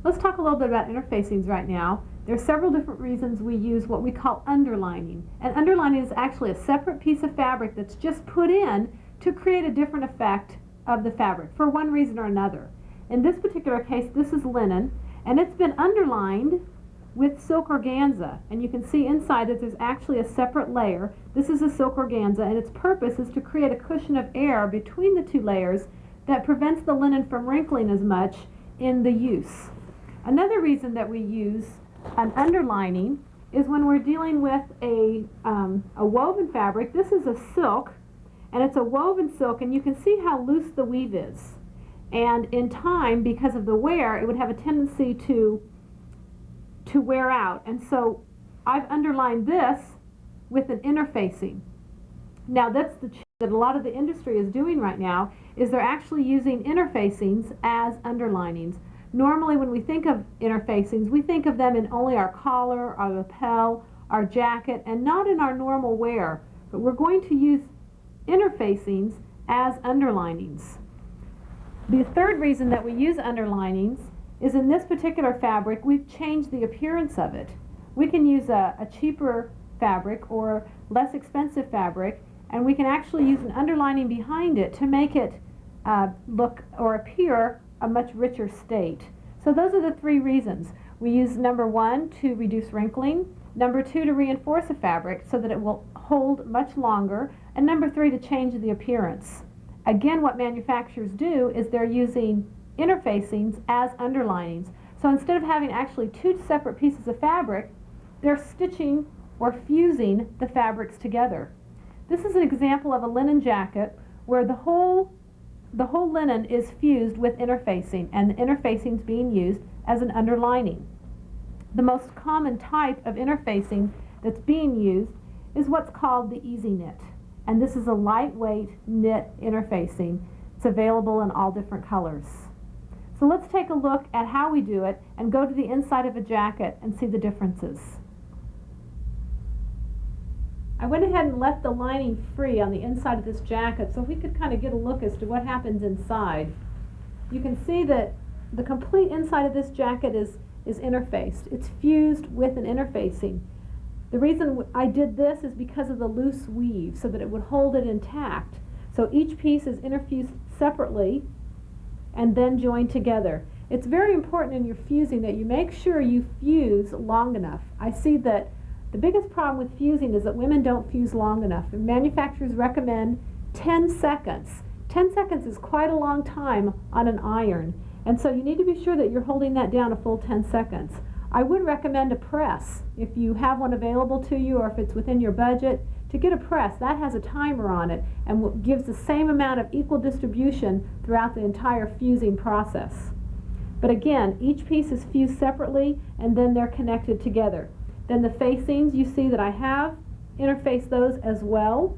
Let's talk a little bit about interfacings right now. There are several different reasons we use what we call underlining. And underlining is actually a separate piece of fabric that's just put in to create a different effect of the fabric for one reason or another. In this particular case, this is linen, and it's been underlined with silk organza. And you can see inside that there's actually a separate layer. This is a silk organza, and its purpose is to create a cushion of air between the two layers that prevents the linen from wrinkling as much in the use. Another reason that we use an underlining is when we're dealing with a woven fabric. This is a silk, and it's a woven silk, and you can see how loose the weave is. And in time, because of the wear, it would have a tendency to wear out. And so I've underlined this with an interfacing. Now that's the change that a lot of the industry is doing right now, is they're actually using interfacings as underlinings. Normally when we think of interfacings, we think of them in only our collar, our lapel, our jacket, and not in our normal wear. But we're going to use interfacings as underlinings. The third reason that we use underlinings is in this particular fabric, we've changed the appearance of it. We can use a cheaper fabric or less expensive fabric, and we can actually use an underlining behind it to make it look or appear a much richer state. So those are the three reasons. We use number one to reduce wrinkling, number two to reinforce a fabric so that it will hold much longer, and number three to change the appearance. Again, what manufacturers do is they're using interfacings as underlinings. So instead of having actually two separate pieces of fabric, they're stitching or fusing the fabrics together. This is an example of a linen jacket where the whole linen is fused with interfacing, and the interfacing is being used as an underlining. The most common type of interfacing that's being used is what's called the easy knit, and this is a lightweight knit interfacing. It's available in all different colors. So let's take a look at how we do it and go to the inside of a jacket and see the differences. I went ahead and left the lining free on the inside of this jacket so we could kind of get a look as to what happens inside. You can see that the complete inside of this jacket is interfaced. It's fused with an interfacing. The reason I did this is because of the loose weave so that it would hold it intact. So each piece is interfused separately and then joined together. It's very important in your fusing that you make sure you fuse long enough. I see that the biggest problem with fusing is that women don't fuse long enough. And manufacturers recommend 10 seconds. 10 seconds is quite a long time on an iron. And so you need to be sure that you're holding that down a full 10 seconds. I would recommend a press if you have one available to you, or if it's within your budget, to get a press. That has a timer on it and gives the same amount of equal distribution throughout the entire fusing process. But again, each piece is fused separately and then they're connected together. Then the facings, you see that I have interfaced those as well,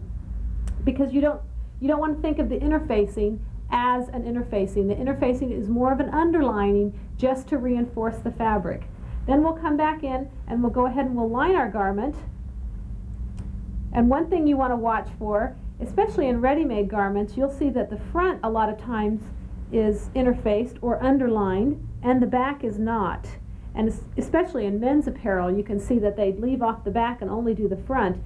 because you don't want to think of the interfacing as an interfacing. The interfacing is more of an underlining just to reinforce the fabric. Then we'll come back in and we'll go ahead and we'll line our garment. And one thing you want to watch for, especially in ready-made garments, you'll see that the front a lot of times is interfaced or underlined and the back is not. And especially in men's apparel, you can see that they leave off the back and only do the front.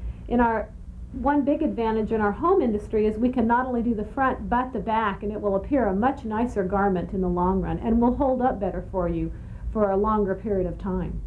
One big advantage in our home industry is we can not only do the front but the back, and it will appear a much nicer garment in the long run and will hold up better for you for a longer period of time.